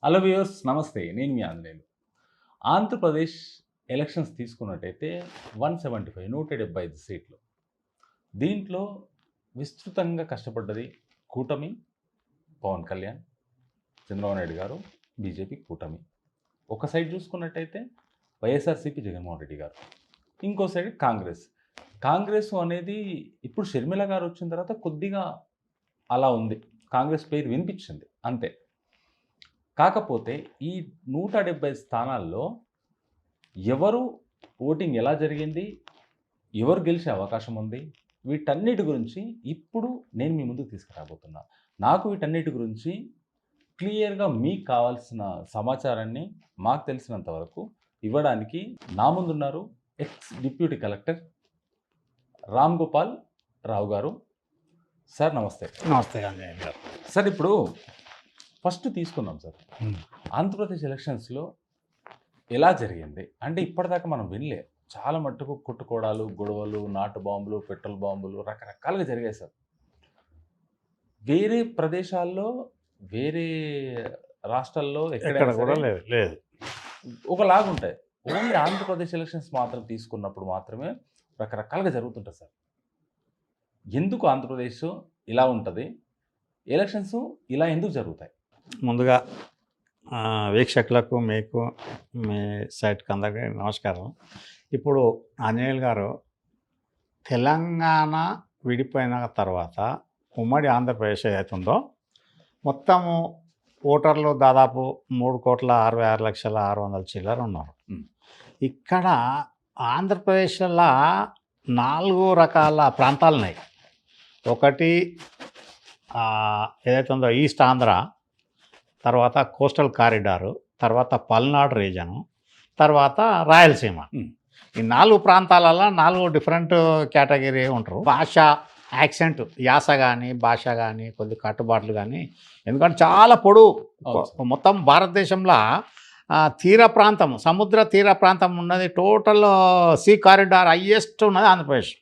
Hello viewers, నమస్తే. నేను మీ Anjaneyulu. Andhra Pradesh elections తీసుకున్నట్టయితే 175 సీట్లు. దీంట్లో విస్తృతంగా కష్టపడ్డది కూటమి, పవన్ కళ్యాణ్, చంద్రబాబు నాయుడు గారు, బీజేపీ కూటమి. ఒక సైడ్ చూసుకున్నట్టయితే వైఎస్ఆర్సీపీ జగన్మోహన్ రెడ్డి గారు, ఇంకో సైడ్ కాంగ్రెస్. కాంగ్రెస్ అనేది ఇప్పుడు షర్మిల గారు వచ్చిన తర్వాత కొద్దిగా అలా ఉంది, కాంగ్రెస్ పేరు వినిపించింది అంతే. కాకపోతే ఈ 170 స్థానాల్లో ఎవరు ఓటింగ్ ఎలా జరిగింది, ఎవరు గెలిచే అవకాశం ఉంది, వీటన్నిటి గురించి ఇప్పుడు నేను మీ ముందుకు తీసుకురాబోతున్నా. నాకు వీటన్నిటి గురించి క్లియర్గా మీకు కావాల్సిన సమాచారాన్ని మాకు తెలిసినంత వరకు ఇవ్వడానికి నా ముందున్నారు ex deputy collector Ram Gopal Rao గారు. సార్ నమస్తే. నమస్తే అంజనేయ గారు. సార్, ఇప్పుడు ఫస్ట్ తీసుకుందాం సార్. ఆంధ్రప్రదేశ్ ఎలక్షన్స్లో ఎలా జరిగింది అంటే ఇప్పటిదాకా మనం వినలే. చాలా మట్టుకు కొట్టుకోవడాలు, గొడవలు, నాటు బాంబులు, పెట్రోల్ బాంబులు రకరకాలుగా జరిగాయి సార్. వేరే ప్రదేశాల్లో, వేరే రాష్ట్రాల్లో ఎక్కడ కూడా లేదు ఒకలాగుంటాయి. ఓన్లీ ఆంధ్రప్రదేశ్ ఎలక్షన్స్ మాత్రం తీసుకున్నప్పుడు మాత్రమే రకరకాలుగా జరుగుతుంటుంది సార్. ఎందుకు ఆంధ్రప్రదేశ్ ఇలా ఉంటుంది, ఎలక్షన్స్ ఇలా ఎందుకు జరుగుతాయి? ముందుగా వీక్షకులకు, మీకు, మీ సైట్కి అందరికీ నమస్కారం. ఇప్పుడు ఆంజనేయులు గారు, తెలంగాణ విడిపోయిన తర్వాత ఉమ్మడి ఆంధ్రప్రదేశ్ ఏదైతుందో మొత్తము ఓటర్లు దాదాపు 3,66,600,000 చిల్లర ఉన్నారు. ఇక్కడ ఆంధ్రప్రదేశ్లో 4 రకాల ప్రాంతాలు ఉన్నాయి. ఒకటి ఏదైతుందో ఈస్ట్ ఆంధ్ర, తర్వాత కోస్టల్ కారిడారు, తర్వాత పల్నాడు రీజను, తర్వాత రాయలసీమ. ఈ 4 ప్రాంతాలలో 4 డిఫరెంట్ కేటగిరీ ఉంటారు. భాష, యాక్సెంట్, యాస కానీ, భాష కానీ, కొద్ది కట్టుబాట్లు కానీ. ఎందుకంటే చాలా పొడవు, మొత్తం భారతదేశంలో తీర ప్రాంతం, సముద్ర తీర ప్రాంతం ఉన్నది. టోటల్ సీ కారిడార్ హైయెస్ట్ ఉన్నది ఆంధ్రప్రదేశ్,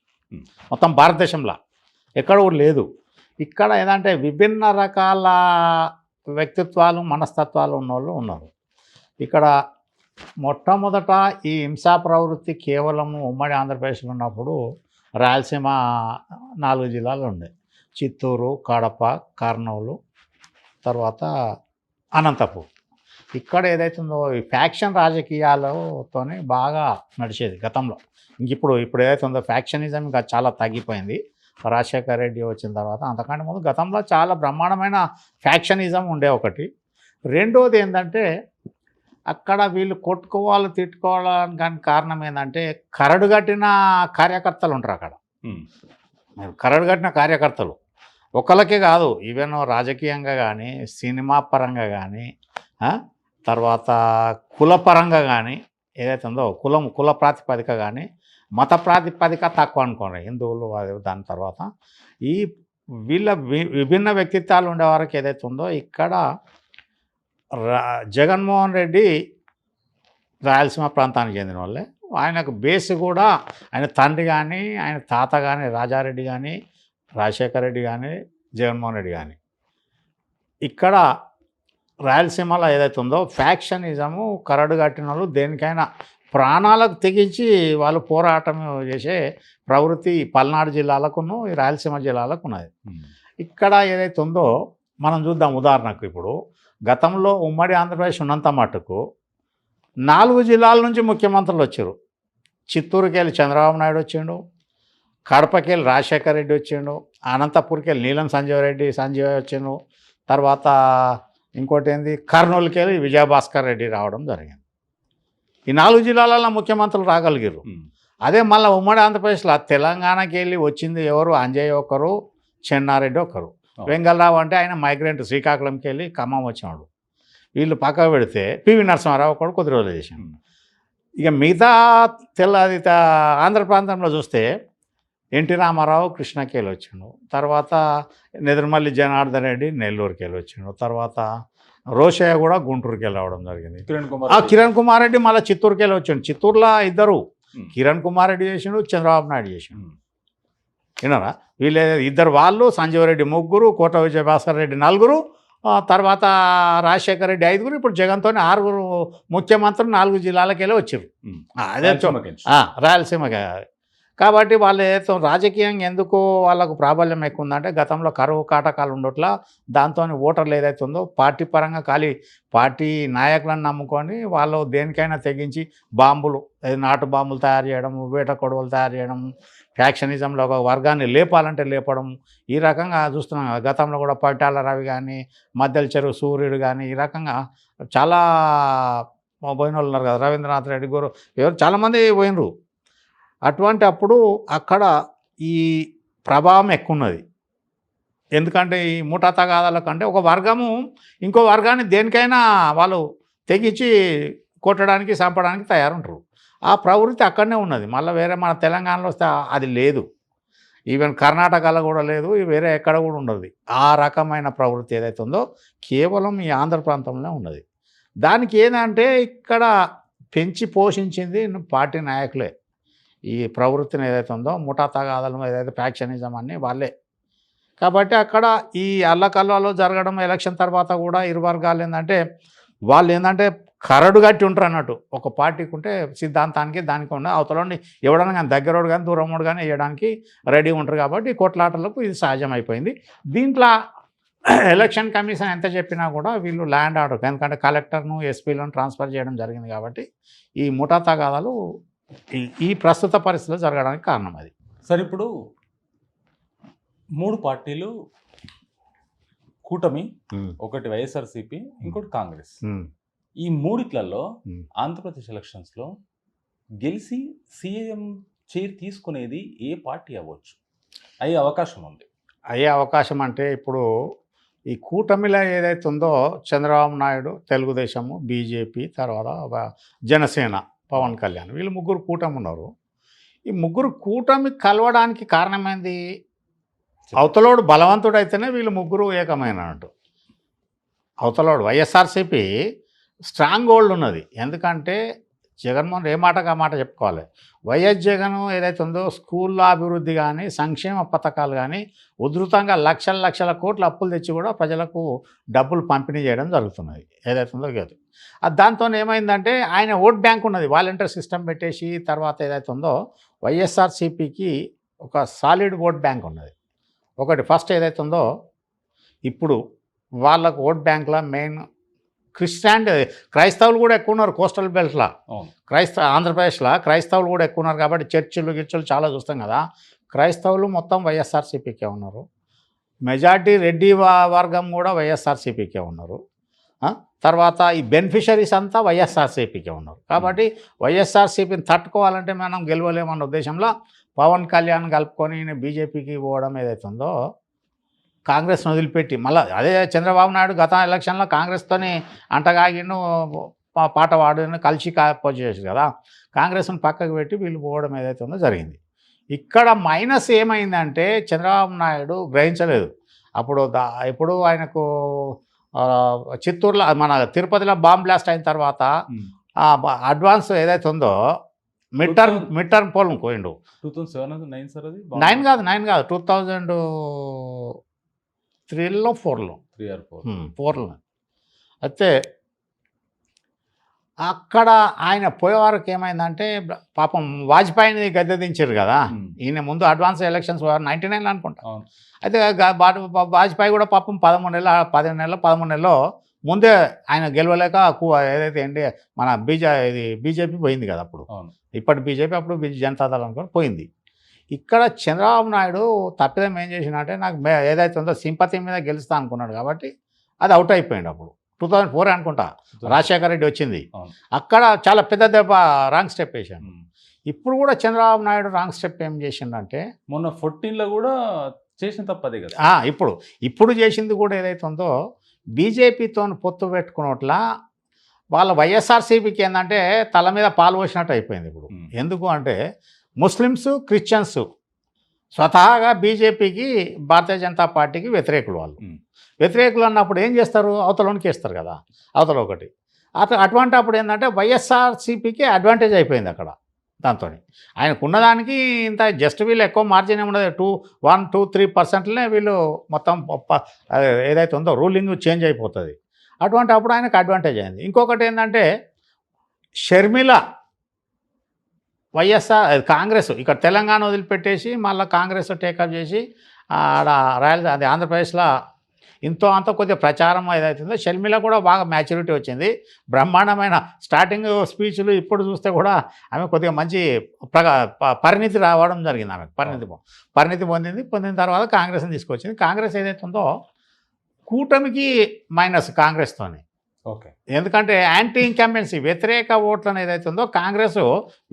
మొత్తం భారతదేశంలో ఎక్కడ కూడా లేదు. ఇక్కడ ఏదంటే విభిన్న రకాల వ్యక్తిత్వాలు, మనస్తత్వాలు ఉన్నోళ్ళు ఉన్నారు. ఇక్కడ మొట్టమొదట ఈ హింసా ప్రవృత్తి కేవలం ఉమ్మడి ఆంధ్రప్రదేశ్లో ఉన్నప్పుడు రాయలసీమ 4 జిల్లాలు ఉండే: చిత్తూరు, కడప, కర్నూలు, తర్వాత అనంతపూర్. ఇక్కడ ఏదైతుందో ఈ ఫ్యాక్షన్ రాజకీయాలతోనే బాగా నడిచేది గతంలో. ఇప్పుడు ఏదైతే ఉందో ఫ్యాక్షనిజం ఇంకా చాలా తగ్గిపోయింది రాజశేఖర్ రెడ్డి వచ్చిన తర్వాత. అంతకంటే ముందు గతంలో చాలా బ్రహ్మాండమైన ఫ్యాక్షనిజం ఉండే ఒకటి. రెండోది ఏంటంటే అక్కడ వీళ్ళు కొట్టుకోవాలి, తిట్టుకోవాలని కానీ కారణం ఏంటంటే కరడుగట్టిన కార్యకర్తలు ఉంటారు అక్కడ. కరడుగట్టిన కార్యకర్తలు ఒకళ్ళకే కాదు, ఈవెన్ రాజకీయంగా కానీ, సినిమా పరంగా కానీ, తర్వాత కులపరంగా కానీ, ఏదైతే ఉందో కుల ప్రాతిపదిక కానీ, మత ప్రాతిపదిక తక్కువ అనుకోండి, హిందువులు దాని తర్వాత ఈ వీళ్ళ విభిన్న వ్యక్తిత్వాలు ఉండేవారికి ఏదైతే ఉందో ఇక్కడ జగన్మోహన్ రెడ్డి రాయలసీమ ప్రాంతానికి చెందిన వాళ్ళే. ఆయనకు బేస్ కూడా ఆయన తండ్రి కానీ, ఆయన తాత కానీ, రాజారెడ్డి కానీ, రాజశేఖర రెడ్డి కానీ, జగన్మోహన్ రెడ్డి కానీ. ఇక్కడ రాయలసీమలో ఏదైతే ఉందో ఫ్యాక్షనిజము, కరడు కట్టిన వాళ్ళు దేనికైనా ప్రాణాలకు తెగించి వాళ్ళు పోరాటం చేసే ప్రవృత్తి పల్నాడు జిల్లాలకును, ఈ రాయలసీమ జిల్లాలకు ఉన్నది. ఇక్కడ ఏదైతే ఉందో మనం చూద్దాం. ఉదాహరణకు ఇప్పుడు గతంలో ఉమ్మడి ఆంధ్రప్రదేశ్ ఉన్నంత మటుకు 4 జిల్లాల నుంచి ముఖ్యమంత్రులు వచ్చారు. చిత్తూరుకి వెళ్ళి చంద్రబాబు నాయుడు వచ్చిండు, కడపకి వెళ్ళి రాజశేఖర రెడ్డి వచ్చిండు, అనంతపూర్కి వెళ్ళి నీలం సంజీవ వచ్చిండు, తర్వాత ఇంకోటి ఏంది కర్నూలుకి వెళ్ళి విజయభాస్కర్ రెడ్డి రావడం జరిగింది. ఈ 4 జిల్లాలలో ముఖ్యమంత్రులు రాగలిగారు. అదే మళ్ళీ ఉమ్మడి ఆంధ్రప్రదేశ్లో తెలంగాణకి వెళ్ళి వచ్చింది ఎవరు? అంజయ్య ఒకరు, చెన్నారెడ్డి ఒకరు, వెంగళరావు అంటే ఆయన మైగ్రెంట్ శ్రీకాకుళంకి వెళ్ళి ఖమ్మం వచ్చినాడు. వీళ్ళు పక్క పెడితే పివి నరసింహారావు ఒకడు కొద్ది రోజులు చేశాడు. ఇక మిగతా ఆంధ్ర ప్రాంతంలో చూస్తే ఎన్టీ రామారావు కృష్ణకి వెళ్ళి వచ్చిండు, తర్వాత నెదురుమల్లి జనార్దన్ రెడ్డి నెల్లూరుకి వెళ్ళి వచ్చిండు, తర్వాత రోషయ్య కూడా గుంటూరుకి వెళ్ళి రావడం జరిగింది. కిరణ్ కుమార్ రెడ్డి మళ్ళీ చిత్తూరుకి వెళ్ళి వచ్చిండు. చిత్తూరులో ఇద్దరు, కిరణ్ కుమార్ రెడ్డి చేసిండు, చంద్రబాబు నాయుడు చేసిండు. విన్నారా? వీళ్ళు ఇద్దరు, వాళ్ళు సంజీవ్ రెడ్డి ముగ్గురు, కోట విజయభాస్కర్ రెడ్డి 4, తర్వాత రాజశేఖర రెడ్డి 5గురు, ఇప్పుడు జగన్తో 6 ముఖ్యమంత్రులు 4 జిల్లాలకు వెళ్ళి వచ్చారు. అదే రాయలసీమకి. కాబట్టి వాళ్ళు ఏదైతే రాజకీయంగా ఎందుకు వాళ్ళకు ప్రాబల్యం ఎక్కువ ఉందంటే గతంలో కరువు కాటకాలు ఉండట్లా, దాంతో ఓటర్లు ఏదైతే ఉందో పార్టీ పరంగా ఖాళీ పార్టీ నాయకులను నమ్ముకొని వాళ్ళు దేనికైనా తెగించి బాంబులు, నాటు బాంబులు తయారు చేయడం, వేట కొడవలు తయారు చేయడం, ఫ్యాక్షనిజంలో ఒక వర్గాన్ని లేపాలంటే లేపడం, ఈ రకంగా చూస్తున్నాం. గతంలో కూడా పట్టాల రవి కానీ, మద్దెల చెరువు సూర్యుడు కానీ, ఈ రకంగా చాలా పోయిన వాళ్ళు ఉన్నారు కదా, రవీంద్రనాథ్ రెడ్డి గారు, ఎవరు చాలామంది పోయినరు. అటువంటి అప్పుడు అక్కడ ఈ ప్రభావం ఎక్కువ ఉన్నది. ఎందుకంటే ఈ ముఠా తగాదాల కంటే ఒక వర్గము ఇంకో వర్గాన్ని దేనికైనా వాళ్ళు తెగించి కొట్టడానికి, చంపడానికి తయారుంటారు. ఆ ప్రవృత్తి అక్కడనే ఉన్నది. మళ్ళీ వేరే మన తెలంగాణలో వస్తే అది లేదు, ఈవెన్ కర్ణాటకలో కూడా లేదు, వేరే ఎక్కడ కూడా ఉండదు. ఆ రకమైన ప్రవృత్తి ఏదైతే ఉందో కేవలం ఈ ఆంధ్ర ప్రాంతంలో ఉన్నది. దానికి ఏంటంటే ఇక్కడ పెంచి పోషించింది పార్టీ నాయకులే. ఈ ప్రవృత్తిని ఏదైతే ఉందో ముఠా తగాదాలు, ఏదైతే ఫ్యాక్షనిజం అన్నీ వాళ్ళే. కాబట్టి అక్కడ ఈ అల్లకల్లలో జరగడం, ఎలక్షన్ తర్వాత కూడా ఇరు వర్గాలు ఏంటంటే వాళ్ళు ఏంటంటే కరడు కట్టి ఉంటారు అన్నట్టు. ఒక పార్టీకి ఉంటే సిద్ధాంతానికి దానికి ఉన్న అవతలని ఎవడన్నా కానీ దగ్గరోడు కానీ దూరమోడు కానీ వేయడానికి రెడీ ఉంటారు. కాబట్టి కొట్లాటలకు ఇది సహజం అయిపోయింది. దీంట్లో ఎలక్షన్ కమిషన్ ఎంత చెప్పినా కూడా వీళ్ళు ల్యాండ్ ఆర్డర్, ఎందుకంటే కలెక్టర్ను, ఎస్పీలను ట్రాన్స్ఫర్ చేయడం జరిగింది. కాబట్టి ఈ ముఠా తగాదాలు ఈ ప్రస్తుత పరిస్థితిలో జరగడానికి కారణం అది. సరే, ఇప్పుడు 3 పార్టీలు కూటమి, ఒకటి వైఎస్ఆర్సీపీ, ఇంకోటి కాంగ్రెస్. ఈ మూడిట్లలో ఆంధ్రప్రదేశ్ ఎలక్షన్స్లో గెలిచి సీఎం చైర్ తీసుకునేది ఏ పార్టీ అవ్వచ్చు? అయ్యే అవకాశం ఉంది. అయ్యే అవకాశం అంటే ఇప్పుడు ఈ కూటమిలో ఏదైతే ఉందో చంద్రబాబు నాయుడు, తెలుగుదేశము, బీజేపీ, తర్వాత జనసేన, పవన్ కళ్యాణ్, వీళ్ళు 3 కూటమి ఉన్నారు. ఈ 3 కూటమి కలవడానికి కారణమైంది అవతలోడు బలవంతుడు అయితేనే వీళ్ళు 3 ఏకమైనట్టు. అవతలోడు వైఎస్ఆర్సీపీ స్ట్రాంగ్ హోల్డ్ ఉన్నది. ఎందుకంటే జగన్మోహన్ ఏ మాటకు ఆ మాట చెప్పుకోవాలి. వైఎస్ జగన్ ఏదైతే ఉందో స్కూళ్ళ అభివృద్ధి కానీ, సంక్షేమ పథకాలు కానీ ఉధృతంగా లక్షల కోట్ల అప్పులు తెచ్చి కూడా ప్రజలకు డబ్బులు పంపిణీ చేయడం జరుగుతున్నది ఏదైతే ఉందో కాదు. దాంతో ఏమైందంటే ఆయన ఓట్ బ్యాంక్ ఉన్నది. వాలంటీర్ సిస్టమ్ పెట్టేసి తర్వాత ఏదైతే ఉందో వైఎస్ఆర్సీపీకి ఒక సాలిడ్ ఓట్ బ్యాంక్ ఉన్నది. ఒకటి ఫస్ట్ ఏదైతే ఉందో ఇప్పుడు వాళ్ళకు ఓట్ బ్యాంక్లో మెయిన్ క్రైస్తవులు కూడా ఎక్కువ ఉన్నారు. కోస్టల్ బెల్ట్లో ఆంధ్రప్రదేశ్లో క్రైస్తవులు కూడా ఎక్కువ ఉన్నారు. కాబట్టి చర్చిలు చాలా చూస్తాం కదా. క్రైస్తవులు మొత్తం వైఎస్ఆర్సీపీకే ఉన్నారు. మెజార్టీ రెడ్డి వర్గం కూడా వైఎస్ఆర్సీపీకే ఉన్నారు. తర్వాత ఈ బెనిఫిషరీస్ అంతా వైఎస్ఆర్సీపీకే ఉన్నారు. కాబట్టి వైఎస్ఆర్సీపీని తట్టుకోవాలంటే మనం గెలవలేమన్న ఉద్దేశంలో పవన్ కళ్యాణ్ కలుపుకొని బీజేపీకి పోవడం ఏదైతే ఉందో, కాంగ్రెస్ను వదిలిపెట్టి మళ్ళీ అదే చంద్రబాబు నాయుడు గత ఎలక్షన్లో కాంగ్రెస్తోని అంటగాగిను పాట వాడుని కలిసి పోజ్ చేశారు కదా. కాంగ్రెస్ను పక్కకు పెట్టి వీళ్ళు పోవడం ఏదైతే ఉందో జరిగింది. ఇక్కడ మైనస్ ఏమైందంటే చంద్రబాబు నాయుడు గ్రహించలేదు. ఇప్పుడు ఆయనకు చిత్తూరులో మన తిరుపతిలో బాంబ్ బ్లాస్ట్ అయిన తర్వాత అడ్వాన్స్ ఏదైతే ఉందో మిడ్ టర్మ్ పోలింగ్ పోయిండు. 2009 సార్, అది 9 కాదు 2003లో 4లో అయితే అక్కడ ఆయన పోయేవారికి ఏమైందంటే పాపం వాజ్పేయిని గద్దె దించారు కదా. ఈయన ముందు అడ్వాన్స్ ఎలక్షన్స్ 99 అనుకుంటా. అయితే వాజ్పేయి కూడా పాపం 13 నెలలో ముందే ఆయన గెలవలేక ఏదైతే ఏంటి మన బీజేపీ పోయింది కదా. అప్పుడు ఇప్పటి బీజేపీ, అప్పుడు జనతాదళ అనుకుని పోయింది. ఇక్కడ చంద్రబాబు నాయుడు తప్పిదం ఏం చేసినట్టే నాకు ఏదైతే ఉందో సింపతి మీద గెలుస్తా అనుకున్నాడు. కాబట్టి అది అవుట్ అయిపోయింది. అప్పుడు 2004 అనుకుంటా రాజశేఖర రెడ్డి వచ్చింది. అక్కడ చాలా పెద్ద దెబ్బ రాంగ్ స్టెప్ వేసాను. ఇప్పుడు కూడా చంద్రబాబు నాయుడు రాంగ్ స్టెప్ ఏం చేసిండంటే మొన్న 14లో కూడా చేసిన తప్పదే కదా. ఇప్పుడు చేసింది కూడా ఏదైతే ఉందో బీజేపీతో పొత్తు పెట్టుకున్నట్లా వాళ్ళ వైఎస్ఆర్సీపీకి ఏంటంటే తల మీద పాలు పోసినట్టు అయిపోయింది ఇప్పుడు. ఎందుకు అంటే ముస్లిమ్స్, క్రిస్టియన్స్ స్వతహాగా బీజేపీకి, భారతీయ జనతా పార్టీకి వ్యతిరేకులు. వాళ్ళు వ్యతిరేకులు అన్నప్పుడు ఏం చేస్తారు, అవతలోనికి వేస్తారు కదా. అవతల ఒకటి అటువంటి అప్పుడు ఏంటంటే వైఎస్ఆర్సీపీకి అడ్వాంటేజ్ అయిపోయింది అక్కడ. దాంతో ఆయనకు ఉన్నదానికి ఇంత జస్ట్ వీళ్ళు ఎక్కువ మార్జిన్ ఉండదు, 1-2-3%లనే వీళ్ళు మొత్తం ఏదైతే ఉందో రూలింగ్ చేంజ్ అయిపోతుంది. అటువంటి అప్పుడు ఆయనకు అడ్వాంటేజ్ అయింది. ఇంకొకటి ఏంటంటే షర్మిల వైఎస్ఆర్ కాంగ్రెస్ ఇక్కడ తెలంగాణ వదిలిపెట్టేసి మళ్ళీ కాంగ్రెస్ టేకప్ చేసి ఆడ అది ఆంధ్రప్రదేశ్లో ఇంతో అంత కొద్దిగా ప్రచారం ఏదైతుందో షర్మిల కూడా బాగా మ్యాచ్యూరిటీ వచ్చింది, బ్రహ్మాండమైన స్టార్టింగ్ స్పీచ్లు ఇప్పుడు చూస్తే కూడా ఆమె కొద్దిగా మంచి పరిణితి రావడం జరిగింది. ఆమెకు పరిణితి పొందిన తర్వాత కాంగ్రెస్ని తీసుకొచ్చింది. కాంగ్రెస్ ఏదైతే ఉందో కూటమికి మైనస్ కాంగ్రెస్తోని. ఓకే, ఎందుకంటే యాంటీ ఇన్కంబెన్సీ వ్యతిరేక ఓట్లను ఏదైతే ఉందో కాంగ్రెస్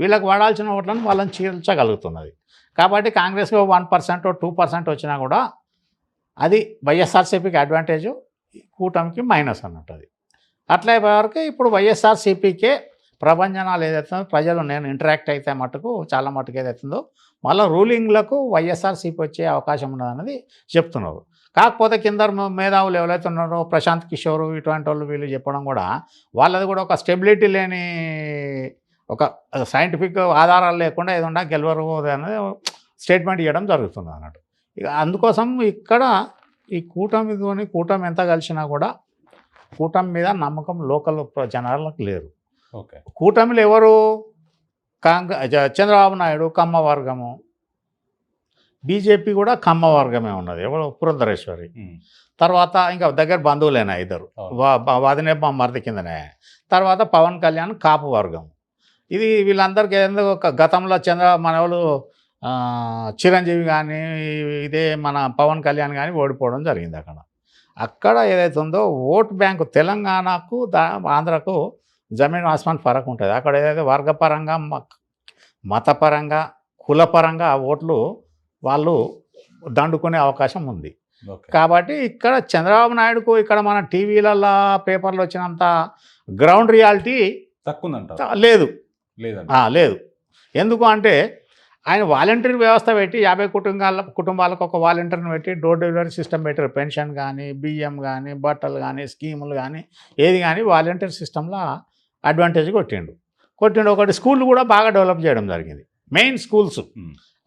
వీళ్ళకి వాడాల్సిన ఓట్లను వాళ్ళని చీల్చగలుగుతున్నది. కాబట్టి కాంగ్రెస్కి 1%-2% వచ్చినా కూడా అది వైఎస్ఆర్సీపీకి అడ్వాంటేజు, కూటమికి మైనస్ అన్నట్టు. అది అట్లా వరకు ఇప్పుడు వైఎస్ఆర్సీపీకే ప్రభంజనాలు ఏదైతుందో ప్రజలు నేను ఇంటరాక్ట్ అయితే మటుకు చాలా మటుకు ఏదైతుందో మళ్ళీ రూలింగ్లకు వైఎస్ఆర్సీపీ వచ్చే అవకాశం ఉన్నదన్నది చెప్తున్నారు. కాకపోతే కింద మేధావులు ఎవరైతే ఉన్నారో ప్రశాంత్ కిషోర్ ఇటువంటి వాళ్ళు వీళ్ళు చెప్పడం కూడా వాళ్ళది కూడా ఒక స్టెబిలిటీ లేని ఒక సైంటిఫిక్ ఆధారాలు లేకుండా ఏదన్నా గెలవరు అనేది స్టేట్మెంట్ ఇవ్వడం జరుగుతుంది అన్నట్టు. ఇక అందుకోసం ఇక్కడ ఈ కూటమి ఎంత కలిసినా కూడా కూటమి మీద నమ్మకం లోకల్ జనాలకు లేరు. ఓకే, కూటమిలో ఎవరు చంద్రబాబు నాయుడు కమ్మ వర్గము, బీజేపీ కూడా కమ్మ వర్గమే ఉన్నది, ఎవరు పురంధరేశ్వరి, తర్వాత ఇంకా దగ్గర బంధువులేనా ఇద్దరు, వదినే మరది కిందనే, తర్వాత పవన్ కళ్యాణ్ కాపు వర్గం. ఇది వీళ్ళందరికీ ఏదో ఒక గతంలో మన వాళ్ళు చిరంజీవి కానీ ఇదే మన పవన్ కళ్యాణ్ కానీ ఓడిపోవడం జరిగింది. అక్కడ ఏదైతే ఉందో ఓట్ బ్యాంకు తెలంగాణకు ఆంధ్రకు జమీన్ ఆస్మాన్ ఫరక్ ఉంటుంది. అక్కడ ఏదైతే వర్గపరంగా మతపరంగా కులపరంగా ఆ ఓట్లు వాళ్ళు దండుకునే అవకాశం ఉంది. కాబట్టి ఇక్కడ చంద్రబాబు నాయుడుకు ఇక్కడ మన టీవీలలో పేపర్లు వచ్చినంత గ్రౌండ్ రియాలిటీ తక్కువ లేదు. ఎందుకు అంటే ఆయన వాలంటీర్ వ్యవస్థ పెట్టి 50 కుటుంబాలకు ఒక వాలంటీర్ని పెట్టి డోర్ డెలివరీ సిస్టమ్ పెట్టారు. పెన్షన్ కానీ బియ్యం కానీ బట్టలు కానీ స్కీములు కానీ ఏది కానీ వాలంటీర్ సిస్టంలో అడ్వాంటేజ్ కొట్టిండు. ఒకటి స్కూళ్ళు కూడా బాగా డెవలప్ చేయడం జరిగింది, మెయిన్ స్కూల్స్.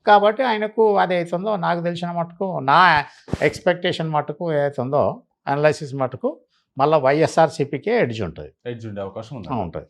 కాబట్టి ఆయనకు అదైతుందో నాకు తెలిసిన మటుకు నా ఎక్స్పెక్టేషన్ మటుకు ఏదైతుందో అనలైసిస్ మటుకు మళ్ళీ వైఎస్ఆర్సీపీకే ఎడ్జ్ ఉంటుంది, అవకాశం ఉంటుంది.